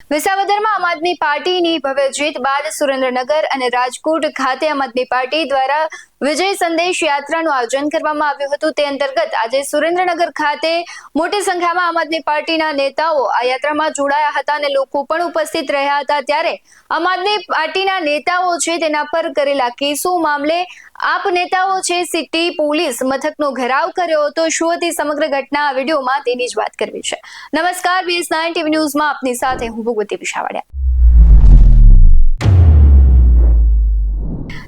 વિસાવદરમાં આમ આદમી પાર્ટીની ભવ્ય જીત બાદ સુરેન્દ્રનગર અને રાજકોટ ખાતે આમ આદમી પાર્ટી દ્વારા વિજય સંદેશ યાત્રાનું આયોજન કરવામાં આવ્યું હતું। તે અંતર્ગત આજે સુરેન્દ્રનગર ખાતે મોટી સંખ્યામાં આમ આદમી પાર્ટીના નેતાઓ આ યાત્રામાં જોડાયા હતા અને લોકો પણ ઉપસ્થિત રહ્યા હતા। ત્યારે આમ આદમી પાર્ટીના નેતાઓ છે તેના પર કરેલા કેસો મામલે આપ નેતાઓ છે સિટી પોલીસ મથકનો ઘેરાવ કર્યો હતો। શું હતી સમગ્ર ઘટના? વિડીયોમાં તેની જ વાત કરવી છે। નમસ્કાર, BS9 TV ન્યૂઝમાં આપની સાથે હું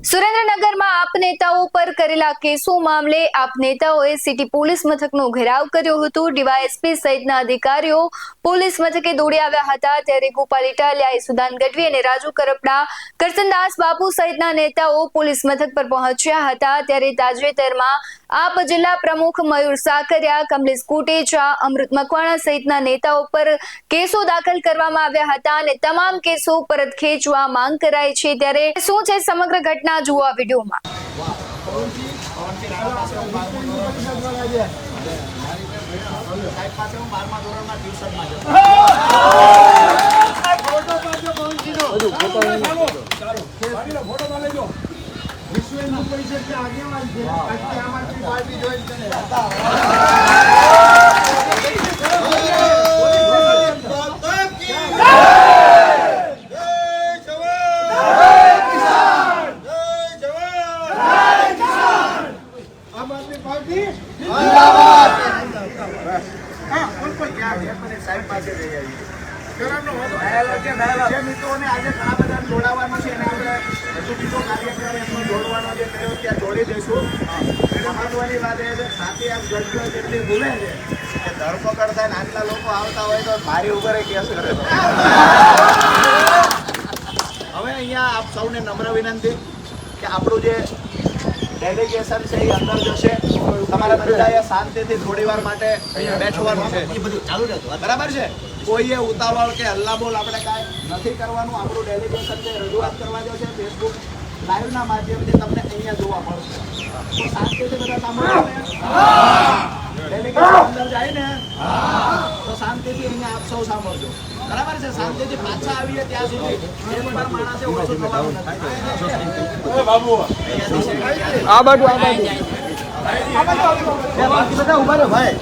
સુરેન્દ્રનગરમાં આપ નેતાઓ પર કરેલા કેસો મામલે આપ નેતાઓએ સિટી પોલીસ મથકનો ઘેરાવ કર્યો હતો। ડીવાયએસપી સહિતના અધિકારીઓ પોલીસ મથકે દોડી આવ્યા હતા। ત્યારે ગોપાલ ઇટાલિયા, સુદાન ગઢવી અને રાજુ કરપડા, કરસનદાસ બાપુ સહિતના નેતાઓ પોલીસ મથક પર પહોંચ્યા હતા। ત્યારે તાજેતરમાં આપ જિલ્લા પ્રમુખ મયુર સાકરિયા, કમલેશ કોટેચા, અમૃત મકવાણા સહિતના નેતાઓ પર કેસો દાખલ કરવામાં આવ્યા હતા અને તમામ કેસો પરત ખેંચવા માંગ કરાઈ છે। ત્યારે શું છે સમગ્ર ઘટના, જુઓ આ વિડીયોમાં। ધરપકડ થાય આટલા લોકો આવતા હોય તો મારી ઉપર કેસ કરે। હવે અહીંયા આપ સૌને નમ્ર વિનંતી કે આપણું જે ડેલિગેશન છે એ અંદર જશે। તમારા બધાએ શાંતિથી થોડી વાર માટે બેઠવાનું છે, એ બધું ચાલુ રહેતું, બરાબર છે? કોઈએ ઉતાવળ કે હલ્લાબોલ આપણે કાંઈ નથી કરવાનું। આપણું ડેલિગેશન છે રજૂઆત કરવા જો છે ફેસબુક લાઈવના માધ્યમથી તમને અહીંયા જોવા મળશે, તો શાંતિથી બધા સાંભળો। ડેલિગેશન અંદર જાય ને તો શાંતિથી અહીંયા આપ સૌ સાંભળજો, બરાબર છે? શાંતિથી પાછા આવીએ ત્યાં સુધી એક પણ માણસે ઓછું થવાનું નથી। બાબુ આ બાજુ બધા ઉભા રહો ભાઈ,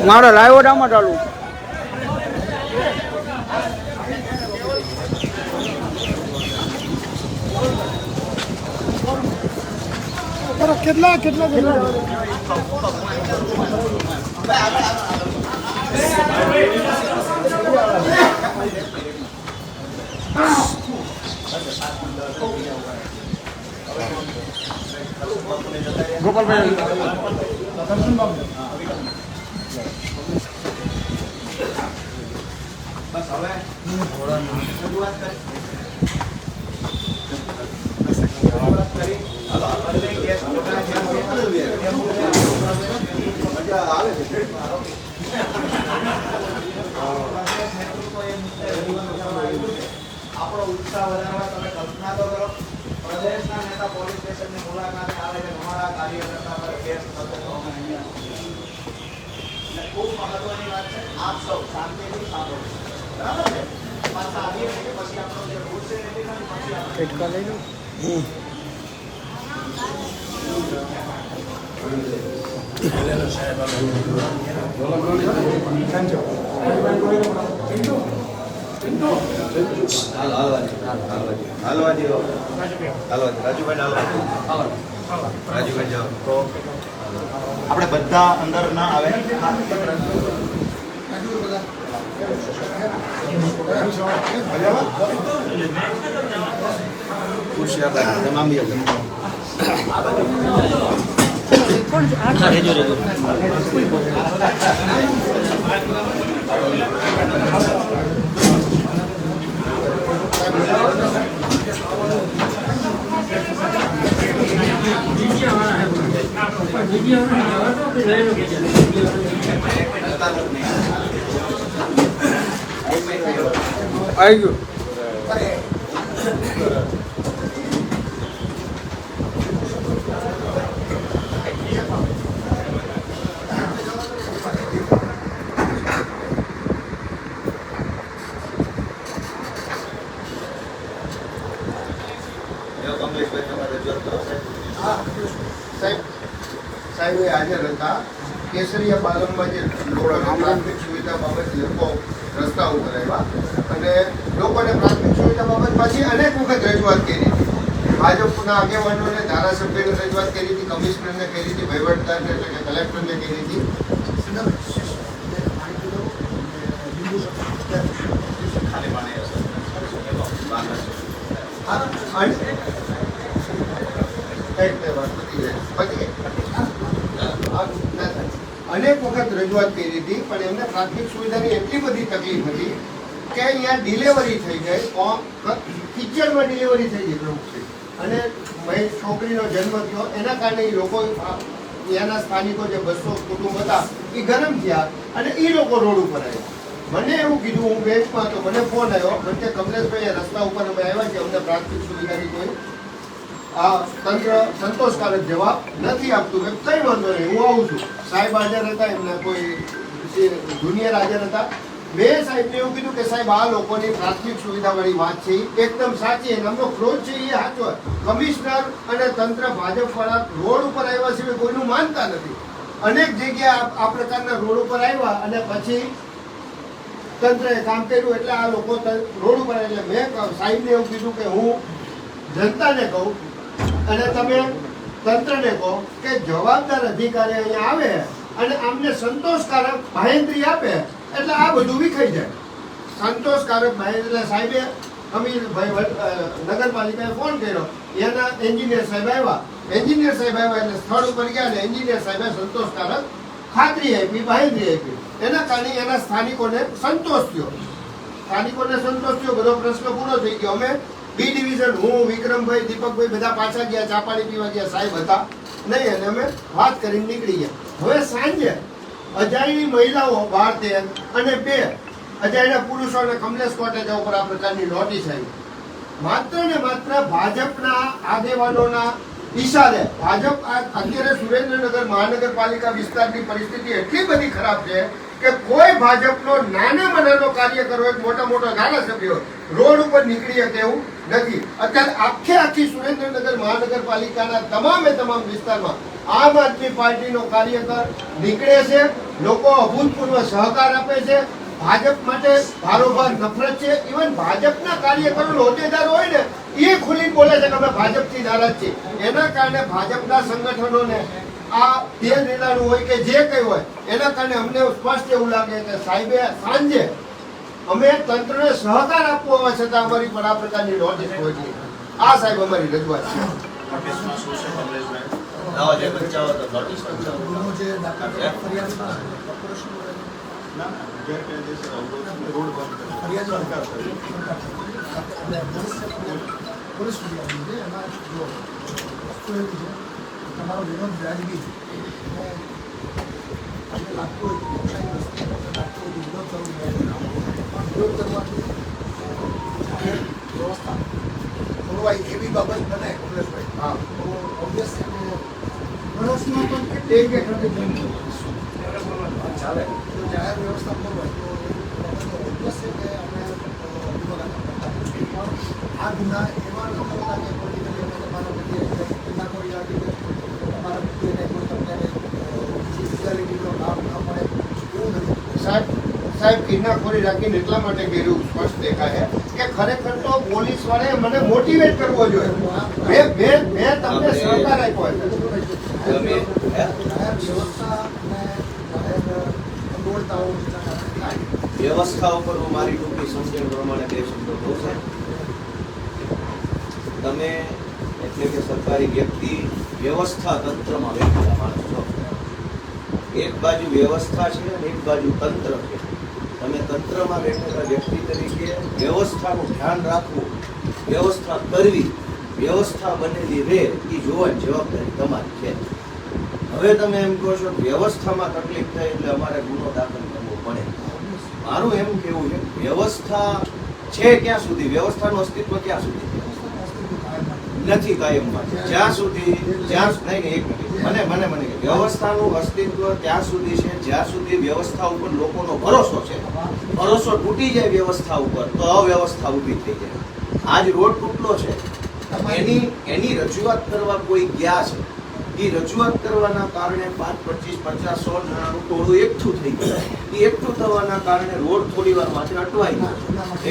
મારો લાઈવ ઓટામાં ચાલુ કેટલા ગોપાલભાઈ બસ હવે રજૂઆત કરી આપણો ઉત્સાહ વધારવા તમે કલ્પના તો કરો, પ્રદેશના નેતા પોલીસ સ્ટેશનની મુલાકાતે આવે છે, અમારા કાર્યકર્તા પર કેસ થતો ખૂબ મહત્વની વાત છે। આપ સૌ શાંતિથી સાંભળો, બરાબર છે? પાછા આવીએ કે પછી આપણો જે રૂટ છે એટકા લઈ લો। રાજુભાઈ જાઓ તો આપણે બધા અંદર ના આવે। તમામ આવી ગયું। સાહેબે હાજર હતા. કેસરીયા પાલમમાં જે પ્રાથમિક સુવિધા બાબતે લોકો રસ્તા ઉપર આવ્યા અને લોકોને પ્રાથમિક સુવિધા બાબત પછી અનેક વખત રજૂઆત કરી હતી. ભાજપના આગેવાનોને, ધારાસભ્યોને રજૂઆત કરી હતી, કમિશનરને કરી હતી, વહીવટદારને એટલે કે કલેક્ટરને કરી હતી. ખાલી પાણી હશે. અનેક વખત રજૂઆત કરી હતી પણ એમને પ્રાથમિક સુવિધાની એટલી બધી તકલીફ હતી કે અહીંયા ડિલિવરી થઈ જાય, કિચનમાં ડિલિવરી થઈ ગઈ પ્રમુખશ્રી, અને છોકરીનો જન્મ થયો એના કારણે એ લોકો ત્યાંના સ્થાનિકો જે 200 કુટુંબ હતા એ ગરમ થયા અને એ લોકો રોડ ઉપર આવ્યા. મને એવું કીધું, હું બેંકમાં હતો, મને ફોન આવ્યો, મને કે કમલેશભાઈ રસ્તા ઉપર અમે આવ્યા છે, અમને પ્રાથમિક સુવિધાની કોઈ આ તંત્ર સંતોષકારક જવાબ નથી આપતું. કે કઈ વાંધો નહીં, હું આવું છું. સાહેબ હાજર હતા, એમના કોઈ જુનિયર હાજર હતા. મેં સાહેબને એવું કીધું કે સાહેબ આ લોકોની પ્રાથમિક સુવિધાવાળી વાત છે એકદમ સાચી, અને અમનો ક્રોધ છે એ સાચો. કમિશનર અને તંત્ર ભાજપવાળા રોડ ઉપર આવ્યા સિવાય કોઈનું માનતા નથી. અનેક જગ્યાએ આ પ્રકારના રોડ ઉપર આવ્યા અને પછી તંત્રએ કામ કર્યું એટલે આ લોકો રોડ ઉપર. એટલે મેં સાહેબને એવું કીધું કે હું જનતાને કહું અને તમે તંત્રને કહો કે જવાબદાર અધિકારી અહીંયા આવે અને આમને સંતોષકારક બાહેંધરી આપે એટલે આ બધું વિખાઈ જાય. સંતોષકારક બાહેંધરી સાહેબે નગરપાલિકાએ ફોન કર્યો, એના એન્જિનિયર સાહેબ આવ્યા. એન્જિનિયર સાહેબ આવ્યા એટલે સ્થળ ઉપર ગયા અને એન્જિનિયર સાહેબે સંતોષકારક ખાતરી આપી, બાહેંધરી આપી. એના કારણે એના સ્થાનિકોને સંતોષ થયો. બધો પ્રશ્ન પૂરો થઈ ગયો. અમે બી ડિવિઝન, હું, વિક્રમભાઈ, દીપકભાઈ બધા પાછા ગયા, ચા પાણી પીવા ગયા, સાહેબ હતા નહીં અને અમે વાત કરીને નીકળી ગયા. હવે સાંજે અજાયણી મહિલાઓ 12-13 અને 2 અજાયણા પુરુષોને કમલેશ કોટેજ ઉપર આ પ્રકારની નોટિસ આવી. માત્ર ને માત્ર ભાજપના આગેવાનોના ઈશારે. ભાજપ અત્યારે સુરેન્દ્રનગર મહાનગરપાલિકા વિસ્તારની પરિસ્થિતિ એટલી બધી ખરાબ છે કે કોઈ ભાજપનો નાનામાં નાનો કાર્યકર હોય, મોટા ધારાસભ્યો રોડ ઉપર નીકળી શકે એવું નથી. અત્યારે આખી સુરેન્દ્રનગર મહાનગરપાલિકાના તમામ વિસ્તારમાં આમ આદમી પાર્ટીનો કાર્યકર નીકળે છે. લોકો અભૂતપૂર્વ સહકાર આપે છે. ભાજપ માટે ભારોભાર નફરત છે. ઇવન ભાજપના કાર્યકરો, હોદ્દેદારો હોય ને એ ખુલ્લી બોલે છે કે અમે ભાજપથી નારાજ છીએ. એના કારણે ભાજપના સંગઠનોને આ તેલ રેલાનું હોય કે જે કંઈ હોય એના કારણે અમને સ્પષ્ટ એવું લાગે કે સાહેબે સાંજે અમે તંત્રને સહકાર આપવો હોવા છતાં અમારી પર આ પ્રકારની નોટિસ પહોંચી. આ સાહેબ અમારી રજૂઆત છે. નોટિસમાં શું છે કમલેશભાઈ? દાવા જે બચાવો તો નોટિસ બચાવો. ના, ગેરકાયદેસર અવરોધ રોડ બંધ કરે. સરકાર કરે. પોલીસ ફરિયાદ છે એમાં જો વસ્તુ એવી છે તમારો વિરોધ વ્યાજબી તમને લાગતું હોય લોકશાહી વસ્તુ લાગતું હોય વિરોધ કરવું પણ વિરોધ કરવાથી વ્યવસ્થા ખોરવાય એવી બાબત બને કમલેશભાઈ. હા તો ઓબ્વિયસ છે કે વર્ષમાં પણ એક ચાલે તો જાહેર વ્યવસ્થા ખોરવાય તો ઓબ્વિયસ છે કે આપણે આ ગુના એવા લોકો હતા કે પોલિટિકલી અમે તમારા પ્રત્યે ગુના કરી રાખી કે તમારા પ્રત્યે કોઈ તમને ઇક્વાલિટીનો લાભ ન મળે એવું નથી. સાહેબ કિન્નાખોરી રાખીને એટલા માટે કર્યું સ્પષ્ટ દેખાય કે ખરેખર તો પોલીસ વાળાએ મને મોટિવેટ કરવો જોઈએ. મેં તમને સહકાર આપ્યો છે. જાહેર વ્યવસ્થા અને જાહેર અગવડતાઓ વ્યવસ્થા ઉપર હું મારી ટૂંકી સમજણ પ્રમાણે 2 શબ્દો કહું છું. તમે એટલે કે સરકારી વ્યક્તિ વ્યવસ્થા તંત્રમાં બેઠેલા માણસ છો. એક બાજુ વ્યવસ્થા છે અને એક બાજુ તંત્ર છે. તમે તંત્રમાં બેઠેલા વ્યક્તિ તરીકે વ્યવસ્થાનું ધ્યાન રાખવું, વ્યવસ્થા કરવી, વ્યવસ્થા બનેલી રહે એ જોવાની જવાબદારી તમારી છે. હવે તમે એમ કહો છો વ્યવસ્થામાં તકલીફ થાય એટલે અમારે ગુનો દાખલ કરવો પડે. મારું એમ કહેવું છે વ્યવસ્થા છે ક્યાં સુધી, વ્યવસ્થાનું અસ્તિત્વ ક્યાં સુધી નથી કાયમ માટે. જ્યાં સુધી મને વ્યવસ્થાનું અસ્તિત્વ ત્યાં સુધી છે જ્યાં સુધી વ્યવસ્થા ઉપર લોકોનો ભરોસો છે. ભરોસો તૂટી જાય વ્યવસ્થા ઉપર તો અવ્યવસ્થા ઊભી થઈ જાય. આજ રોડ તૂટલો છે એની રજૂઆત કરવા કોઈ ગયા છે એ રજૂઆત કરવાના કારણે 5, 25, 50, 100 જણાનું ટોળું એકઠું થઈ ગયું. એ એકઠું થવાના કારણે રોડ થોડી વાર માટે અટવાઈ ગયો,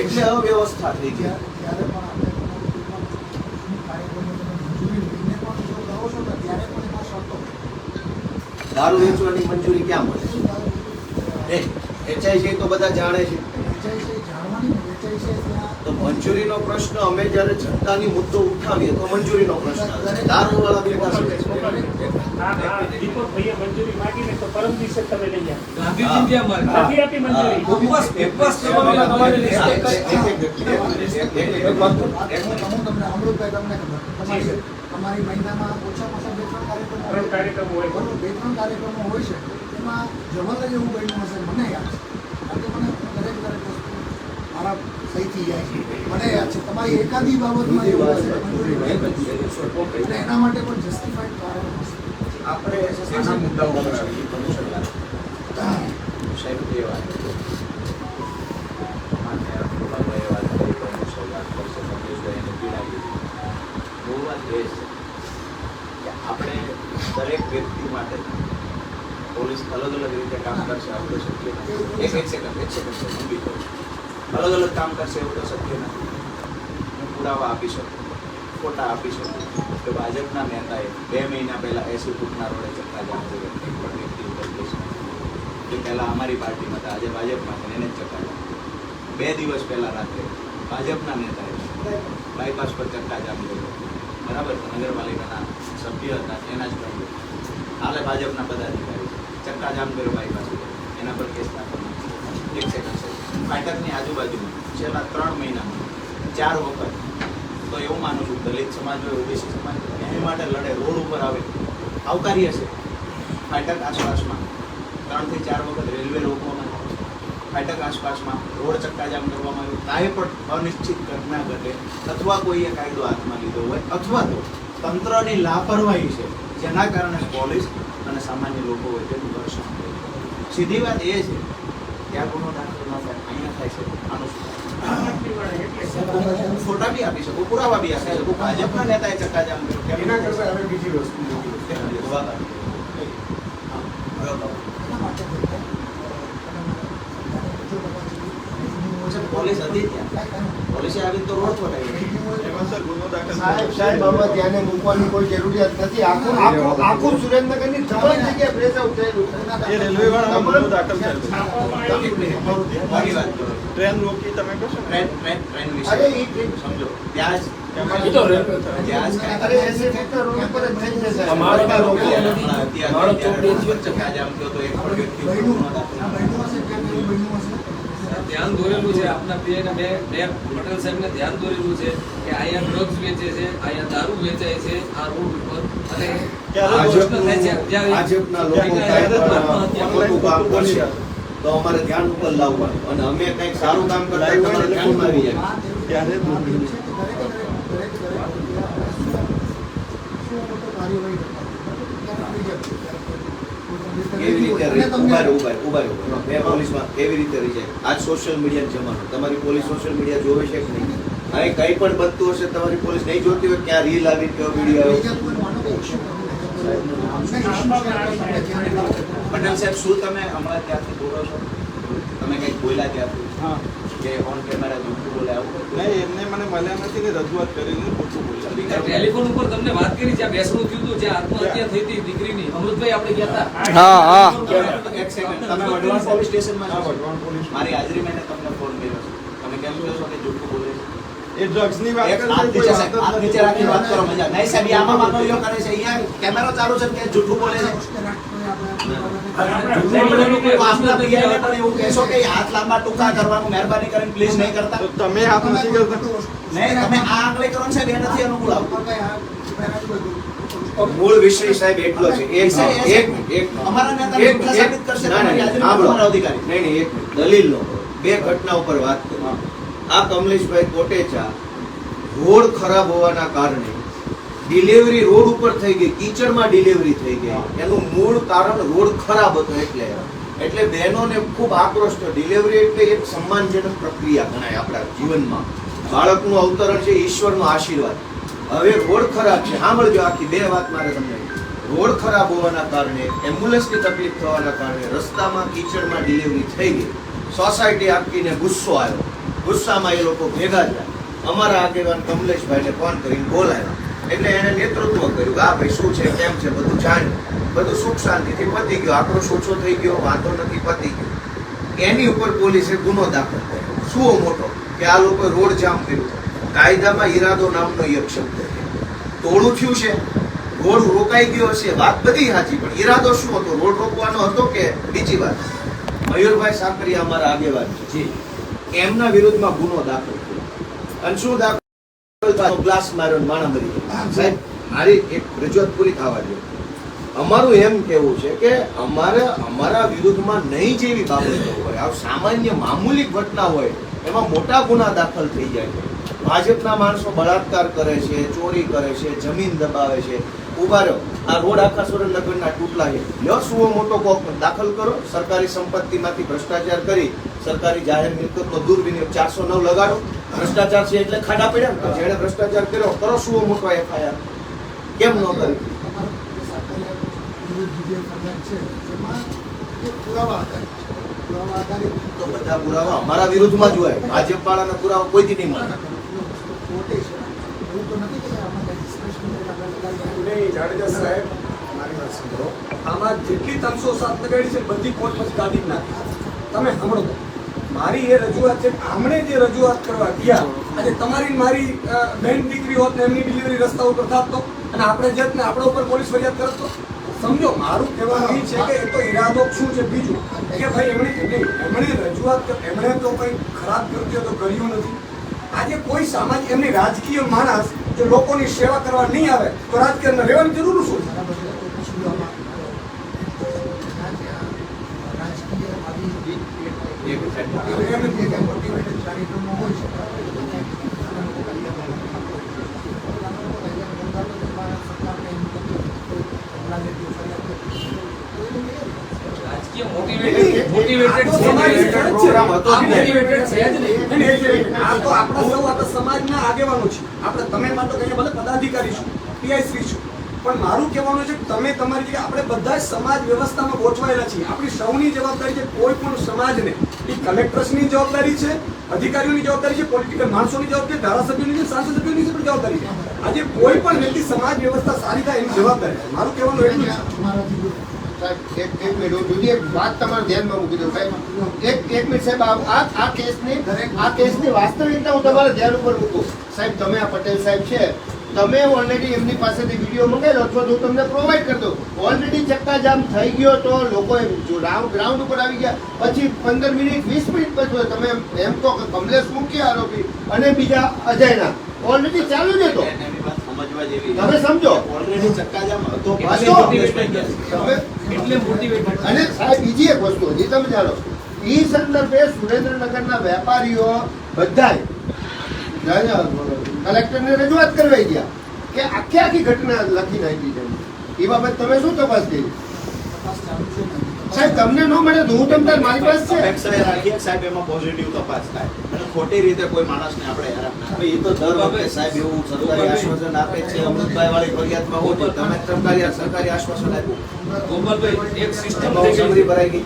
એટલે અવ્યવસ્થા થઈ ગઈ. ત્યારે પણ આપણે કાર્યક્રમો મંજૂરી લઈને પણ જો કરો છો ને ત્યારે પણ એમાં શરતો દારૂ વેચવાની મંજૂરી ક્યાં મળે? વેચાય છે તો બધા જાણે છે. વેચાય છે જાણવાની ને વેચાય છે ત્યાં તો મંજૂરીનો પ્રશ્ન અમે જ્યારે જનતાની મુદ્દો ઉઠાવીએ તો મંજૂરીનો પ્રશ્ન આવે છે. દારૂવાળા ભેગા છે. દીપકભાઈએ મંજૂરી માંગીને તો પરમ દિવસે તમે લઈ આવ્યા. ગાંધીજી ત્યાં મારે નથી આપી મંજૂરી. ઉપવાસ કરવાના તમારી લિસ્ટ હું તમને અમૃતભાઈ તમને ખબર તમારી મહિનામાં ઓછામાં ઓછા 2-3 કાર્યક્રમો ત્રણ કાર્યક્રમો હોય. બરોબર 2-3 કાર્યક્રમો હોય છે એમાં જમલ જેવું બન્યું હશે મને યાદ છે કારણ કે મને દરેક વસ્તુ મારા સહીથી જાય છે મને યાદ છે તમારી એકાદી બાબતમાં એવું હશે મંજૂરી હોય એટલે એના માટે પણ જસ્ટિફાઈડ કારણ હશે આપણે આના મુદ્દાઓ પર આવીએ. કમિશનર સાહેબ એ વાત માન્ય ભગવાનભાઈએ વાત કરી, કમિશનર વાત કરશે, કમિશનર એને પીડાવી. બહુ વાત એ છે કે આપણે દરેક વ્યક્તિ માટે પોલીસ અલગ અલગ રીતે કામ કરશે, આપણે શક્ય નથી. એક સેકન્ડ ઊભી કરું. અલગ અલગ કામ કરશે એવું તો શક્ય નથી. હું પુરાવા આપી શકું, ફોટા આપી શકું કે ભાજપના નેતાએ 2 મહિના પહેલા 80 ફૂટના રોડે ચક્કાજામ કર્યો. એક પણ વ્યક્તિ ઉપર કેસ નથી. જે પહેલા અમારી પાર્ટીમાં હતા, આજે ભાજપમાં છે, એને જ ચક્કાજામ. 2 દિવસ પહેલા રાત્રે ભાજપના નેતાએ બાયપાસ પર ચક્કાજામ કર્યો. બરાબર, નગરપાલિકાના સભ્ય હતા એના જ કર્યો. હાલે ભાજપના પદાધિકારી ચક્કાજામ કર્યો બાયપાસ પર, એના પર કેસ દાખલ નથી. એક સેકન્ડ છે, ફાટકની આજુબાજુમાં છેલ્લા 3 મહિનામાં 4 વખત તો એવું માનું છું દલિત સમાજ હોય, ઓબીસી સમાજ હોય, એની માટે લડે, રોડ ઉપર આવે, આવકાર્ય છે. ફાટક આસપાસમાં 3 થી 4 વખત રેલવે રોકવામાં આવે, ફાટક આસપાસમાં રોડ ચક્કાજામ કરવામાં આવ્યું. કાંઈ પણ અનિશ્ચિત ઘટના ઘટે અથવા કોઈએ કાયદો હાથમાં લીધો હોય અથવા તો તંત્રની લાપરવાહી છે જેના કારણે પોલીસ અને સામાન્ય લોકો વચ્ચેનું ઘર્ષણ થાય છે. સીધી વાત એ છે કે આ ગુનો દાખલ ન થાય, અહીંયા થાય છે. આનું શું? હું ફોટા બી આપી શકું, પુરાવા બી આપી શકું. ભાજપના નેતાએ ચક્કાજામ કર્યો. એના કરતાં હવે બીજી વસ્તુ એના માટે પોલીસ હતી ત્યાં, પોલીસે આવી તો રોડ છોડાવી. સાહેબ હવે ત્યાંને મૂકવાની કોઈ જરૂરિયાત નથી. આખું સુરેન્દ્રનગરની તમામ જગ્યાએ પ્રેસ આઉટ થયેલું છે. મારી વાત કરો. ટ્રેન રોકી તમે કશો ટ્રેન વિશે અરે ઈ ટ્રેન સમજો. ત્યાં જ અરે એસી ફેક્ટર રોડ ઉપર જ થઈ જશે. અમારો ત્યાં રોકી નથી. અત્યારે મારો ચોકડી છે. ચક્કાજામ થયો તો એક પણ વ્યક્તિ ઉપર બન્યું ગુનો દાખલ આ ન બન્યું હશે ક્યાંક એવું બન્યું હશે ધ્યાન દોરેલું છે આપના પીએને બે પટેલ સાહેબને ધ્યાન દોરેલું છે કે અહીંયા ડ્રગ્સ વેચે છે, અહીંયા દારૂ વેચાય છે આ રોડ ઉપર અને આ પ્રશ્ન થાય છે જ્યારે ભાજપના લોકો કાંઈ ખોટું કામ કરશે તો અમારે ધ્યાન ઉપર લાવવાનું અને અમે કંઈક સારું કામ કરતા હોય તમારે ધ્યાનમાં આવી જાય. આ ત્યારે જ એવું છે કે દરેક શું મોટો કાર્યવાહી કરતા આવી જાય કેવી રીતે ઉભા બે પોલીસમાં કેવી રીતે રહી જાય? આજ સોશિયલ મીડિયા જમાનો, તમારી પોલીસ સોશિયલ મીડિયા જોવે છે કે નહીં? અહીં કંઈ પણ બનતું હશે તમારી પોલીસ નહીં જોતી હોય, ક્યાં રીલ આવી, કયો વિડીયો આવ્યો. પટેલ સાહેબ, શું તમે હમણાં ત્યાંથી બોલો છો? તમે કંઈક બોલ્યા ત્યાંથી હા કે ઓન કેમેરા જૂઠું બોલે આવું કંઈક? નહીં, એમને મને મળ્યા નથી ને રજૂઆત કરીને ખોટું બોલ્યા. ટેલિફોન ઉપર તમને વાત કરી જ્યાં બેસણું થયું હતું, જ્યાં આત્મહત્યા થઈ હતી દીકરીની, અમૃતભાઈ આપણે ગયા હતા. એક સેકન્ડ, તમે વઢવાણ પોલીસ સ્ટેશનમાં હા, છો? વઢવાણ પોલીસ. મારી હાજરીમાં એને તમને ફોન કર્યો છે. તમે કેમ કહો છો કે જૂઠું બોલે છે? એ ડ્રગ્સની વાત એક કરે હાથ છે, નીચે કોઈ સાહેબ, હાથ નીચે રાખી વાત કરો, મજા નહીં સાહેબ. ઈ આમાં માનવીઓ કરે છે, અહીંયા કેમેરો ચાલુ છે કે જૂઠું બોલે છે. આપના પીઆઈને પણ એવું કહેશો કે હાથ લાંબા ટૂંકા કરવાનું મહેરબાની કરીને પ્લીઝ નહીં કરતા. તો તમે હાથ નથી કરતા. નહીં, તમે આ આંગળી કરો ને સાહેબ, એ નથી અનુકૂળ આવતું. મૂળ વિષય સાહેબ એટલો છે. અમારા નેતા જૂઠા સાબિત કરશે તમારી હાજરીમાં તમારા અધિકારી. નહીં, દલીલ નો બે ઘટના ઉપર વાત કરી. આ કમલેશભાઈ કોટેચા રોડ ખરાબ હોવાના કારણે ડિલિવરી રોડ ઉપર થઈ ગઈ, કીચડમાં ડિલિવરી થઈ ગઈ. એનું મૂળ કારણ રોડ ખરાબ હતો. એટલે બહેનોને ખૂબ આક્રોશ થયો. ડિલિવરી એટલે એક સન્માનજનક પ્રક્રિયા ગણાય આપણા જીવનમાં. બાળકનું અવતરણ છે ઈશ્વરનો આશીર્વાદ. હવે રોડ ખરાબ છે. સાંભળજો, આખી બે વાત મારે તમને. રોડ ખરાબ હોવાના કારણે, એમ્બ્યુલન્સની તકલીફ થવાના કારણે રસ્તામાં કીચડમાં ડિલિવરી થઈ ગઈ. સોસાયટી આખીને ગુસ્સો આવ્યો. ગુસ્સામાં એ લોકો ભેગા થયા. અમારા આગેવાન કમલેશભાઈને ફોન કરીને બોલાવ્યા. એટલે એને નેતૃત્વ કર્યું કે આ ભાઈ શું છે, કેમ છે, બધું જાણ્યું. બધું સુખ શાંતિથી પતી ગયો. આક્રોશ ઓછો થઈ ગયો, વાંધો નથી, પતી ગયો. એની ઉપર પોલીસે ગુનો દાખલ કર્યો. શું મોટો કે આ લોકોએ રોડ જામ કર્યું. કાયદામાં ઈરાદો નામનો એક શબ્દ છે. તોડું થયું છે, રોડ રોકાઈ ગયો હશે, વાત બધી સાચી, પણ ઈરાદો શું હતો? રોડ રોકવાનો હતો કે બીજી વાત? મયુરભાઈ સાકરિયા અમારા આગેવાન છે, એમના વિરુદ્ધમાં ગુનો દાખલ થયો. અને શું દાખલ? ગ્લાસ માર્યો ને માણા મરી ગયા. સાહેબ, મારી એક રજૂઆત પૂરી થવા દો. અમારું એમ કેવું છે કે અમારા વિરુદ્ધમાં નહીં જેવી બાબતો હોય, આ સામાન્ય મામૂલી ઘટના હોય, એમાં મોટા ગુના દાખલ થઈ જાય છે. ભાજપના માણસો બળાત્કાર કરે છે, ચોરી કરે છે, જમીન દબાવે છે. ઉભા રહો, આ રોડ આખા સુરેન્દ્રનગરના તૂટલા છે, લ્યો સુઓ મોટો કોક દાખલ કરો. સરકારી સંપત્તિમાંથી ભ્રષ્ટાચાર કરી સરકારી જાહેર મિલકતનો દુર્વિનિયોગ 409 લગાડો. ભ્રષ્ટાચાર છે એટલે ખાડા પડ્યા. તો જેણે ભ્રષ્ટાચાર કર્યો કરો સુઓ મોટો FIR. કેમ ન કરી? તો બધા પુરાવા અમારા વિરુદ્ધમાં જ હોય. ભાજપ વાળાના પુરાવા કોઈ દી નહીં મળે. નહીં, જાડેજા સાહેબ, મારી વાત સાંભળો. આમાં જેટલી 307 લગાડી છે બધી કોર્ટ પછી કાઢી જ નાખી. તમે સાંભળો તો, મારી એ રજૂઆત છે. આમણે જે રજૂઆત કરવા ગયા, આજે તમારી ને મારી બહેન દીકરી હોત ને એમની ડિલિવરી રસ્તા ઉપર થાત તો, અને આપણે જત ને આપણા ઉપર પોલીસ ફરિયાદ કરત તો. સમજો, મારું કહેવાનું એ છે કે એ તો ઈરાદો શું છે બીજું કે ભાઈ એમણે રજૂઆત, એમણે તો કંઈ ખરાબ કૃત્ય તો કર્યું નથી. આજે કોઈ સામાજિક એમની રાજકીય માણસ જો લોકોની સેવા કરવા નહીં આવે તો રાજકારણમાં રહેવાની જરૂર શું છે? રાજકીય મોટિવેટેડ પ્રોગ્રામ હતો જ નહીં. આ તો આપણા સૌ આ તો સમાજના આગેવાનો છે. આપણે તમે માટે કહીએ ભલે પદાધિકારી છું, PI શ્રી છું, પણ મારું કહેવાનું છે કે તમે તમારી જગ્યાએ આપણે બધા સમાજ વ્યવસ્થામાં ગોઠવાયેલા છીએ. આપણી સૌની જવાબદારી છે. કોઈ પણ સમાજને, એ કલેક્ટર્સની જવાબદારી છે, અધિકારીઓની જવાબદારી છે, પોલિટિકલ માણસોની જવાબદારી, ધારાસભ્યોની છે, સાંસદ સભ્યોની પણ જવાબદારી છે. આજે કોઈ પણ વ્યક્તિ સમાજ વ્યવસ્થા સારી થાય એની જવાબદારી છે. મારું કહેવાનું એટલું છે. સાહેબ, એક મિનિટ, હું જુદી એક વાત તમારા ધ્યાનમાં મૂકી દઉં સાહેબ. એક મિનિટ સાહેબ, આ કેસની વાસ્તવિકતા હું તમારા ધ્યાન ઉપર મૂકું. સાહેબ, તમે આ પટેલ સાહેબ છે, તમે ઓલરેડી એમની પાસેથી વિડીયો મંગાવેલો અથવા તો હું તમને પ્રોવાઈડ કરી દઉં. ઓલરેડી ચક્કાજામ થઈ ગયો તો લોકો ગ્રાઉન્ડ ઉપર આવી ગયા. પછી 15 મિનિટ 20 મિનિટ પછી તમે એમ કહો કે કમલેશ મુખ્ય આરોપી અને બીજા અજયના ઓલરેડી ચાલુ જ હતો. એની વાત સમજવા જેવી. તમે સમજો. ઓલરેડી ચક્કાજામ હતો. અને સાહેબ, બીજી એક વસ્તુ હજી તમે જાણો, એ સંદર્ભે સુરેન્દ્રનગરના વેપારીઓ બધાય કલેક્ટરને રજૂઆત કરવા ગયા કે આખી ઘટના લખી નાખી છે. એ બાબત તમે શું તપાસ કરી? સાહેબ, તમને ન મળે તો હું તમને મારી પાસે છે. અપેક્ષા રાખીએ સાહેબ એમાં પોઝિટિવ તપાસ થાય અને ખોટી રીતે કોઈ માણસને આપણે હેરાન ના કરીએ. એ તો દર વખતે સાહેબ એવું સરકારી આશ્વાસન આપે છે. અમૃતભાઈ વાળી ફરિયાદમાં હું છું, તમે સરકારી આશ્વાસન આપ્યું, ગોપાલભાઈ, એક સિસ્ટમ એમાં સમરી ભરાઈ ગઈ.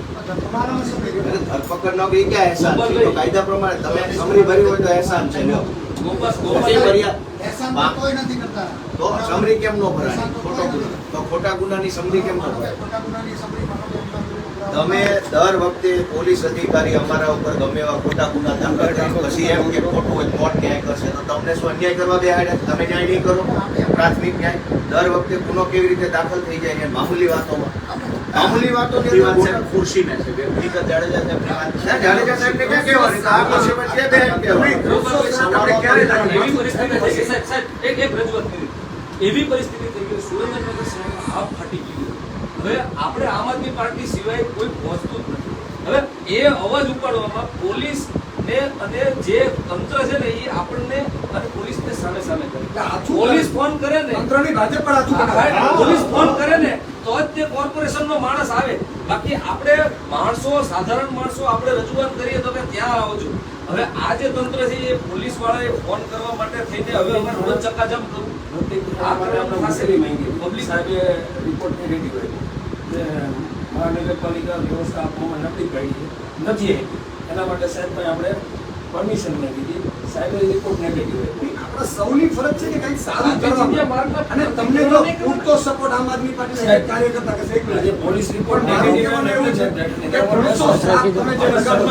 ધરપકડ ન ગઈ ક્યાં એહસાન છે? તો કાયદા પ્રમાણે તમે સમરી ભરી હોય તો એહસાન છે. લ્યો, કોઈ નથી કરતા. તો સમરી કેમ ન ભરાય? ખોટો ગુનો. તો ખોટા ગુનાની સમરી કેમ ન ભરાય? ખોટા ગુનાની સમરીમાં તમે દર વખતે પોલીસ અધિકારી અમારા ઉપર ગમે એવા ખોટા ગુના દાખલ કરે, પછી એમ કે ખોટું હોય કોર્ટ ન્યાય કરશે, તો તમને શું અન્યાય કરવા બેહાડ્યા? તમે ન્યાય નહીં કરો? પ્રાથમિક ન્યાય દર વખતે ગુનો કેવી રીતે દાખલ થઈ જાય? મામૂલી વાતોમાં ખોટી વાત છે. ખુરશીને છે વ્યક્તિગત જાડેજા સાહેબની વાત છે. જાડેજા સાહેબને ક્યાં કહેવાની? તો આ પછી છે બે એમ કહેવાનું. આપણે ક્યારે થાય? એવી પરિસ્થિતિ થઈ ગઈ. સાહેબ, એક રજૂઆત કરી. એવી પરિસ્થિતિ થઈ ગઈ, સુરેન્દ્રનગર શહેરમાં આપ ફાટી ગયું. હવે આપણે આમ આદમી પાર્ટી સિવાય કોઈ પહોંચતું જ નથી. હવે એ અવાજ ઉપાડવામાં પોલીસ ને અને જે તંત્ર છે ને એ આપણને અને પોલીસને સામે કરે. પોલીસ ફોન કરે ને, તંત્રની ભાજપ પર હાથું પકડાય. પોલીસ ફોન કરે ને તો જ તે કોર્પોરેશનનો માણસ આવે. બાકી આપણે માણસો, સાધારણ માણસો આપણે રજૂઆત કરીએ તો કે ત્યાં આવો છો. હવે આ જે તંત્ર છે એ પોલીસ વાળાએ ફોન કરવા માટે થઈને હવે અમારે રોજ ચક્કાજામ કરવું. આ માટે આપણે ફાસેલી માંગી પબ્લિક સાહેબે રિપોર્ટ નેગેટિવ આવ્યો જે મહાનગરપાલિકા વ્યવસ્થા આપવામાં નથી એના માટે સાહેબ ભાઈ આપણે પરમિશન માંગી હતી સાહેબે રિપોર્ટ નેગેટિવ આવ્યો. આપણા સૌની ફરજ છે કે કંઈક સારું કરવામાં અને તમને જો પૂરતો સપોર્ટ આમ આદમી પાર્ટીના એક કાર્યકર્તા કે એક આજે પોલીસ રિપોર્ટ મારું નેગેટિવ કહેવાનું એવું છે કે 307 તમે જે લગાડો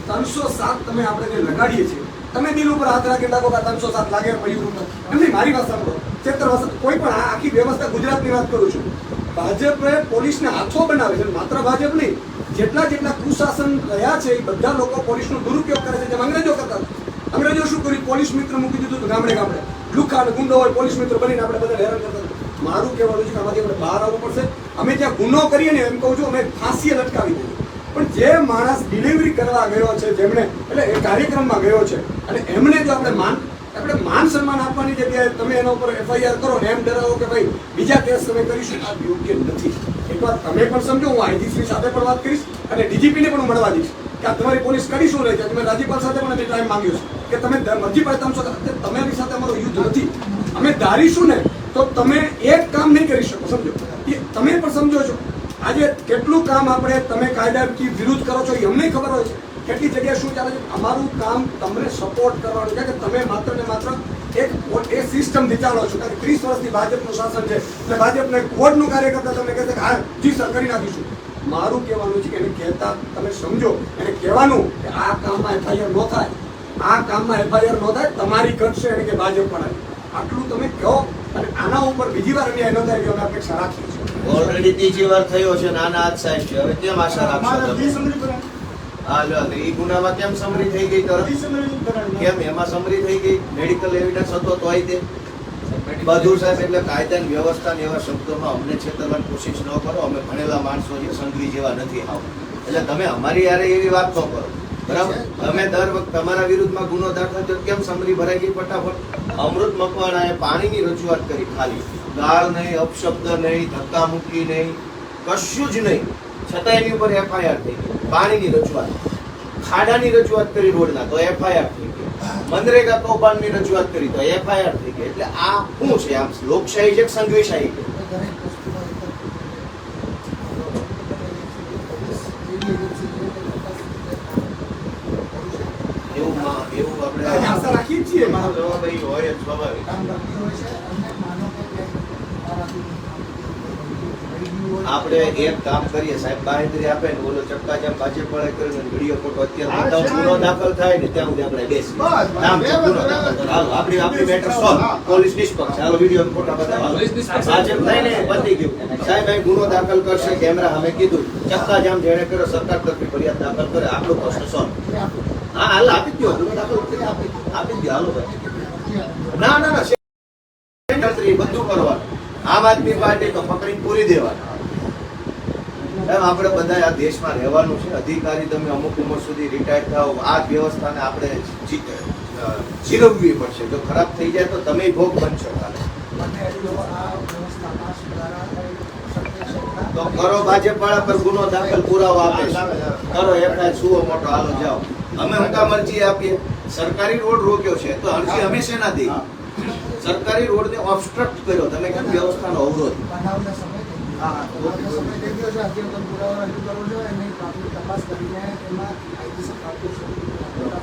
307 તમે આપણે જે લગાડીએ છીએ તમે દિલ ઉપર હાથ રાખી નાખો કે 307 લાગે પડ્યું ઉપર એમની મારી વાત સાંભળો 73 વર્ષ કોઈ પણ આ આખી વ્યવસ્થા ગુજરાતની વાત કરું છું ભાજપે પોલીસને હાથો બનાવે છે માત્ર ભાજપ નહીં જેટલા કુશાસન રહ્યા છે એ બધા લોકો પોલીસનો દુરુપયોગ કરે છે જેમ અંગ્રેજો કરતા હતા. અંગ્રેજો શું કર્યું પોલીસ મિત્ર મૂકી દીધું હતું ગામડે લુખા અને ગુંડો હોય પોલીસ મિત્ર બનીને આપણે બધા હેરાન કરતા હતા. મારું કહેવાનું છે કે આમાંથી આપણે બહાર આવવું પડશે. અમે જ્યાં ગુનો કરીએ ને એમ કહું છું અમે ફાંસીએ લટકાવી દઈએ પણ જે માણસ ડિલિવરી કરવા ગયો છે જેમણે એટલે એ કાર્યક્રમમાં ગયો છે અને એમને જો આપણે માન સન્માન આપવાની જગ્યાએ તમે એના ઉપર FIR કરો ને એમ ડરાવો કે ભાઈ બીજા કેસ તમે કરીશું આ યોગ્ય નથી. એકવાર તમે પણ સમજો હું આઈજીશ્રી સાથે પણ વાત કરીશ અને ડીજીપીને પણ હું મળવા દઈશ કે આ તમારી પોલીસ કરી શું રહી છે. તમે રાજ્યપાલ સાથે પણ ટાઈમ માંગ્યો છે કે તમે મરજી પડે તમારી સાથે અમારું યુદ્ધ નથી. અમે ધારીશું ને તો તમે એક કામ નહીં કરી શકો સમજો એ તમે પણ સમજો છો. આજે કેટલું કામ આપણે તમે કાયદાથી વિરુદ્ધ કરો છો એ અમને ખબર હોય છે કેટલી જગ્યાએ શું ચાલે છે. અમારું કામ તમને સપોર્ટ કરવાનું છે કે તમે માત્ર ને માત્ર એક સિસ્ટમથી ચાલો છો કારણ કે 30 વર્ષથી ભાજપનું શાસન છે એટલે ભાજપને કોડનું કાર્ય કરતા તમને કહેશે કે હા જી સર કરી નાખીશું. મારું કહેવાનું છે કે એને કહેતા તમે સમજો એને કહેવાનું કે આ કામમાં FIR ન થાય આ કામમાં FIR ન થાય તમારી કરશે એને કે ભાજપ પણ આવી આટલું તમે કહો અને આના ઉપર બીજી વાર અન્યાય ન થાય કે અમે અપેક્ષા રાખીએ છીએ. ઓલરેડી ત્રીજી વાર થયો છે નાના હાથ સાહેબ છે હવે કેમ આશા રાખશો તમે? હા લો તો એ ગુનામાં કેમ સમરી થઈ ગઈ તરત કેમ એમાં સમરી થઈ ગઈ મેડિકલ એવિડન્સ હતો તોય તે બધું સાહેબ એટલે કાયદાની વ્યવસ્થા ને એવા શબ્દોમાં અમને છેતરવાની કોશિશ ન કરો. અમે ભણેલા માણસો છે સંઘવી જેવા નથી આવ એટલે તમે અમારી યારે એવી વાત ન કરો બરાબર. તમે દર વખત તમારા વિરુદ્ધમાં ગુનો દાખલ થયો કેમ સમરી ભરાઈ ગઈ ફટાફટ. અમૃત મકવાણાએ પાણીની રજૂઆત કરી ખાલી ગાળ નહીં અપશબ્દ નહીં ધક્કા મૂકી નહીં કશું જ નહીં છતાં એની ઉપર FIR થઈ ગઈ. પાણીની રજૂઆત ખાડાની રજૂઆત કરી રોડના તો FIR થઈ ગઈ. મનરેગા કૌભાંડની રજૂઆત કરી તો FIR થઈ ગઈ. એટલે આ શું છે આમ લોકશાહી છે કે સંઘવીશાહી છે? એવું આપણે આશા રાખીએ છીએ મારો જવાબ અહીં હોય જ સ્વાભાવિક. કામ કરતી હોય છે અને માનો કે આપણે એક કામ કરીએ સાહેબ બાહેંધરી આપે ને ઓલો ચક્કાજામ ભાજપ વાળા કરીને વિડીયો ફોટો અત્યારે બતાવો ગુનો દાખલ થાય ને ત્યાં સુધી આપણે બેસી નામ છે ગુનો દાખલ કરો. હાલો આપણી મેટર સોલ્વ. પોલીસ નિષ્પક્ષ હાલો વિડીયો ફોટો બતાવો. ભાજપ થાય ને પતી ગયું સાહેબ અહીં ગુનો દાખલ કરશે કેમેરા અમે કીધું ચક્કાજામ જેણે કર્યો સરકાર તરફી ફરિયાદ દાખલ કરે આપણો પ્રશ્ન સોલ્વ. હા હાલ આપી દો ગુનો દાખલ આપી દો હાલો ભાઈ. ના ના ના બધું કરવાનું. આમ આદમી પાર્ટી તો પકડીને પૂરી દેવાની. આપણે બધા આ દેશમાં રહેવાનું છે. અધિકારી તમે અમુક ઉંમર સુધી રિટાયર થાઓ આ વ્યવસ્થાને આપણે જીરવવી પડશે. જો ખરાબ થઈ જાય તો તમે ભોગ બનશો. તો કરો ભાજપ વાળા પર ગુનો દાખલ પુરાવો આપે કરો FIR સુવો મોટો હાલો જાઓ. અમે હું કામ અરજી આપીએ સરકારી રોડ રોક્યો છે તો અરજી અમે શેના દઈએ? સરકારી રોડને ઓબસ્ટ્રક્ટ કર્યો તમે કેમ વ્યવસ્થાનો અવરોધ? બનાવના સમય થઈ ગયો છે અત્યારે તમે પુરાવા રજૂ કરો છો એની પ્રાથમિક તપાસ કરીને એમાં કાયદેસર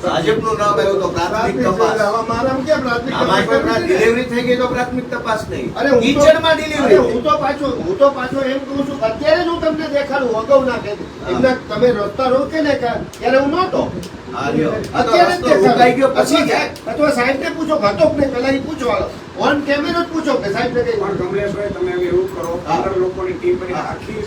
ભાજપનું નામ આવ્યું તો પ્રાથમિક તપાસ. મારામાં ક્યાં પ્રાથમિક આમાં તપાસ કોઈ ડિલિવરી થઈ ગઈ તો પ્રાથમિક તપાસ નહીં. અરે હું તો- કિચડમાં ડિલિવરી હું તો પાછો એમ કહું છું અત્યારે જ હું તમને દેખાડું અગાઉ ના કહી એમને તમે રસ્તા રોકે ને ત્યારે હું નહોતો હા લ્યો. આ તો અત્યારે જ રસ્તો રોકાઈ ગયો પછી દેખાડું. જાય. અથવા સાહેબને પૂછો ઘટો ને પેલા એ પૂછો ઓન કેમેરો જ પૂછો કે સાહેબને કઈ પણ કમલેશભાઈ તમે હવે એવું કરો 15 લોકોની ટીમ બની આખી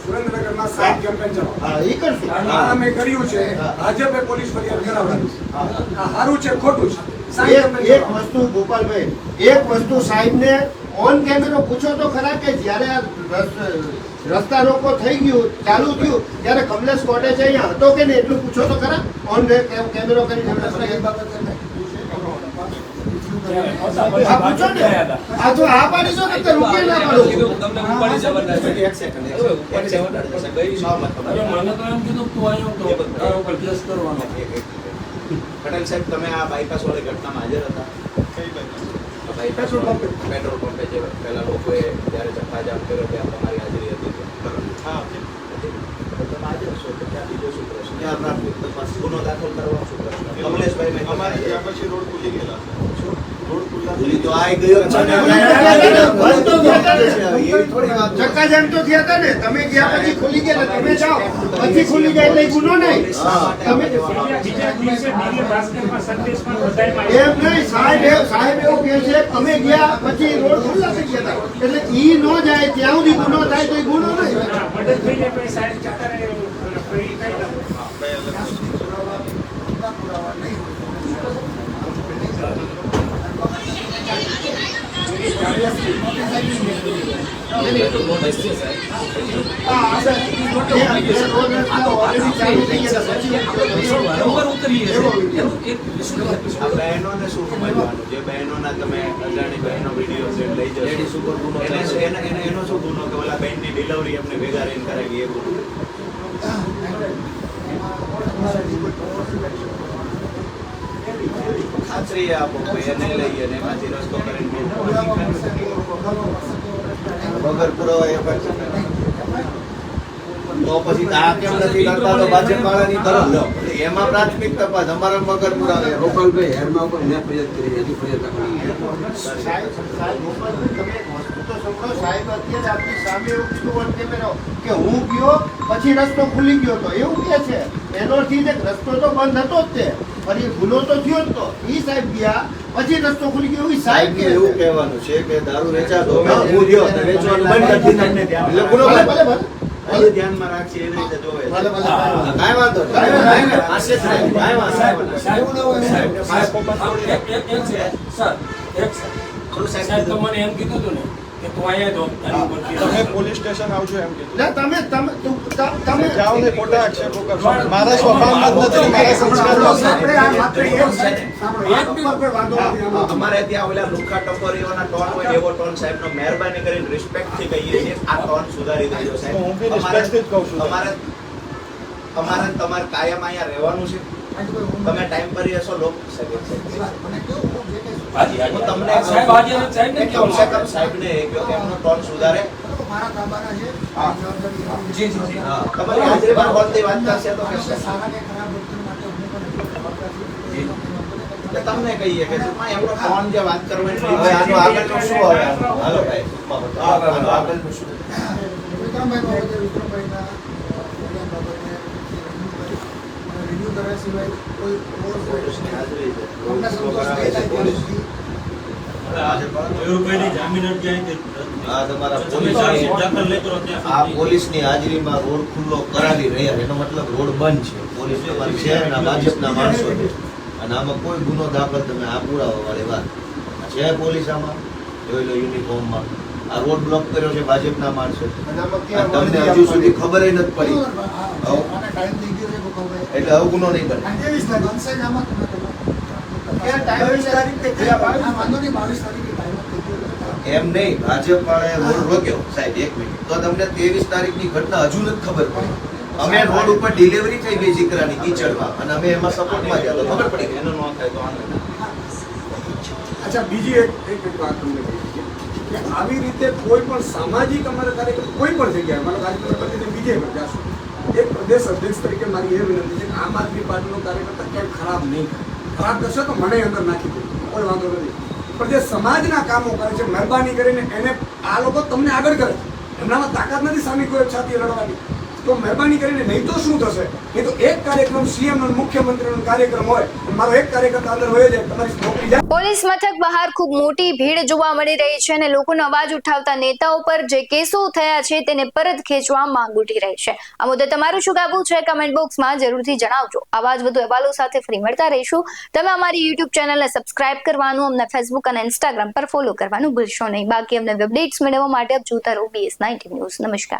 સુરેન્દ્રનગરમાં સાઇટ કેમ્પેન ચલાવો. હા એ કરશું આ અમે કર્યું છે ભાજપે પોલીસ ફરિયાદ કરાવવાની આ સારું છે ખોટું છે સાઇટ કેમ્પેન એક ચલાવો. વસ્તુ ગોપાલભાઈ એક વસ્તુ સાહેબને ઓન કેમેરો પૂછો તો ખરા કે જ્યારે આ રસ્તા રોકો થઈ ગયું ચાલુ થયું ત્યારે કમલેશ કોટેજ અહીંયા હતો કે નહીં એટલું પૂછો તો ખરા ઓન કેમેરો કરીને એમણે ફરિયાદ બાબતે હા પૂછો ને આ તો આ પાડી છો કે રૂકી ના પાડો કીધું તમને ઉપાડી જવાના છે. એક સેકન્ડ હવે ઉપાડી જવાના છે. ગઈ મને તો એમ કીધું તું આવ્યો તો તારા ઉપર કેસ કરવાનો. પટેલ સાહેબ તમે આ બાયપાસ વાળી ઘટનામાં હાજર હતા? ભાઈ પેટ્રોલ પંપે જે પહેલા લોકોએ જ્યારે ચક્કાજામ કર્યો ત્યાં તમારી હાજરી હતી તો તમે હાજર છો તો ત્યાં બીજો શું પ્રશ્ન ત્યાં પ્રાથમિક તપાસ ગુનો દાખલ કરવાનો શું પ્રશ્ન કમલેશભાઈ મેં અમારે ત્યાં પછી રોડ ખુલી ગયેલા રોડ ખુલ્લા ભૂલી તો આઈ ગયો છે ને. એવી થોડી વાત છે. ચક્કાજામ તો થયા હતા ને, તમે ગયા પછી ખુલી ગયા ને, તમે જાઓ પછી ખુલી જાય એટલે ગુનો નહીં. તમે બીજા દિવસે દિવ્ય ભાસ્કરમાં સંદેશમાં બધાયમાં એમ નહીં, સાહેબ એવું કહે છે અમે ગયા પછી રોડ ખુલ્લા થઈ ગયા હતા. એટલે ઈ ન જાય ત્યાં સુધી ગુનો થાય તો ઈ ગુનો નહીં. મદદ થઈ જાય પછી સાહેબ જતા રહે ફરી કઈ દઉં. પુરાવા નહીં વારંવાર ઉતરીએ છીએ. એનું એક શું આ બહેનોને શું સમજવાનું? જે બહેનોના તમે અજાણી બહેનો વિડીયો સેટ લઈ જશો એનો શું ગુનો કે ઓલા બહેનની ડિલિવરી અમને ભેગા રહીને કરાવી એ ગુનો? ખાતરી આપો કોઈ એને લઈએ ને એમાંથી રસ્તો કરીને વગર પુરાવા એ પણ તો પછી આ કેમ નથી કરતા? તો ભાજપ વાળાની તરફ લો. એમાં પ્રાથમિક તપાસ અમારા વગર પુરાવે ગોપાલભાઈ હેરમાં ઉપર મેં ફરિયાદ કરી હજી ફરિયાદ સાહેબ ગોપાલભાઈ, તમે એક વસ્તુ તો સમજો. સાહેબ અત્યારે આપણી સામે એવું કીધું on camera કે હું ગયો પછી રસ્તો ખુલી ગયો તો એવું કે છે. એનો અર્થ ઈ છે કે રસ્તો તો બંધ હતો જ તે, પણ એ ભૂલો તો થયો જ તો. ઈ સાહેબ ગયા પછી રસ્તો ખુલી ગયો ઈ સાહેબ સાહેબ કહે એવું છે. કહેવાનું છે કે દારૂ વેચાતો હું ગયો તો વેચવાનું બંધ કરી દીધું. એટલે ગુનો ભલે, બંધ. ભલે, ભલે. હજી ધ્યાનમાં રાખીએ એવી રીતે જોવે છે. ભલે, ભલે. કાંઈ વાંધો નહીં. કાંઈ વાંધો નહીં. એવું ના હોય સાહેબ તો મને એમ કીધું હતું ને કે તું અહીંયા જો તારી ઉપરથી તમે પોલીસ સ્ટેશન આવજો એમ કીધું. ના, તમે જાઓ ને ખોટા આક્ષેપો કરશો. મારા સ્વભાવમાં જ નથી, મારા સંસ્કારમાં જ નથી. આપણે આ માત્ર એક સાંભળો, એક ઉપર કોઈ વાંધો નથી આમાં. અમારે ત્યાં ઓલા લુખા ટપોરીઓના ટોન હોય એવો ટોન સાહેબનો મહેરબાની કરીને રિસ્પેક્ટથી કહીએ છીએ આ ટોન સુધારી દેજો સાહેબ. હું બી respect થી જ કહું છું. અમારે તમારે કાયમ અહીંયા રહેવાનું છે. તમે ટાઈમ પર હશો લોક શકે છે. મને કેવું જે કંઈ હાજી હું હાજી તમને સાહેબ હાજી અને સાહેબ ને કમ સે કમ સાહેબને એ કહો કે એમનો ટોન સુધારે. મારા તાબાના છે હા. જવાબદારી જી જી જી હા, તમારી હાજરીમાં બોલતી વાત કરશે તો આપણે કહેશે. સારા કે ખરાબ વર્તન માટે હું પણ જવાબદાર છું. એટલે તમને કહીએ કે ટૂંકમાં એમનો ટોન જે વાત કરવાની હવે આનો આગળનું શું હવે? હાલો ભાઈ ટૂંકમાં બતાવો. આનો આગળનું શું? વિક્રમભાઈ બાબતે વિક્રમભાઈના કલ્યાણ બાબતે રિવ્યુ કર્યા સિવાય કોઈ પોલીસની હાજરી છે. અમને સંતોષ નહીં થાય ત્યાં સુધી આ તમારા પોલીસની હાજરીમાં રોડ ખુલ્લો કરાવી રહ્યા એનો મતલબ રોડ બંધ છે. પોલીસ તમારી શહેરના ભાજપના માણસો છે અને આમાં કોઈ ગુનો દાખલ તમે આ પુરાવા વાળી વાત છે. પોલીસ આમાં જોઈ લો યુનિફોર્મમાં આ રોડ બ્લોક કર્યો છે ભાજપના માણસો. અને આમાં અને ક્યાં તમને વળગી હજુ સુધી ખબર નથી પડી. આને ટાઈમ થઈ ગયો છે ગોપાલભાઈ. એટલે હવે ગુનો નહીં બને. 23 તારીખ બનશે જ આમાં તમે ક્યાં ટાઈમ 22 તારીખે ગયા બાદ? હા, વાંધો નહીં 22 તારીખે ટાઈમ જ થઈ ગયો છે. એમ નહીં, ભાજપ વાળાએ રોડ રોક્યો સાહેબ 1 મિનિટ તો તમને 23 તારીખની ઘટના હજુ નથી ખબર પડી. અમે રોડ ઉપર ડિલિવરી થઈ ગઈ દીકરાની કીચડમાં અને અમે એમાં સપોર્ટમાં ગયા તો ખબર પડી કે એનો ન થાય તો આનો અચ્છા બીજી એક વાત તમને કહી દઈએ કે આવી રીતે કોઈ પણ સામાજિક અમારા કાર્યક્રમ કોઈ પણ જગ્યાએ અમારા કાર્યક્રમ બીજે પણ જાશું. એક પ્રદેશ અધ્યક્ષ તરીકે મારી એ વિનંતી છે કે આમ આદમી પાર્ટીનો કાર્યકર્તા ક્યાંય ખરાબ નહીં કરે. ખરાબ કરશે તો મને અંદર નાખી દે, કોઈ વાંધો નથી. પણ જે સમાજના કામો કરે છે મહેરબાની કરીને એને આ લોકો તમને આગળ કરે. એમનામાં તાકાત નથી સામે કોઈ છાતી લડવાની. તો મહેરબાની કરીને નહીં તો શું થશે? નહીં તો એક કાર્યક્રમ સીએમ અને મુખ્યમંત્રીનો કાર્યક્રમ હોય અને મારો એક કાર્યકર્તા અંદર હોય જાય તમારી નોકરી જાય. પોલીસ મથક બહાર ખૂબ મોટી ભીડ જોવા મળી રહી છે અને લોકોનો અવાજ ઉઠાવતા નેતાઓ પર જે કેસો થયા છે તેને પરત ખેંચવા માંગ ઉઠી રહી છે. આ મુદ્દે તમારું શું કહેવું છે કમેન્ટ બોક્સમાં જરૂરથી જણાવજો. આવા જ વધુ અહેવાલો સાથે ફરી મળતા રહીશું. તમે અમારી યુટ્યુબ ચેનલને સબસ્ક્રાઇબ કરવાનું, અમને ફેસબુક અને ઇન્સ્ટાગ્રામ પર ફોલો કરવાનું ભૂલશો નહીં. બાકી અમને અપડેટ્સ મેળવવા માટે આપ જોતા રહો BS19 ન્યૂઝ. નમસ્કાર.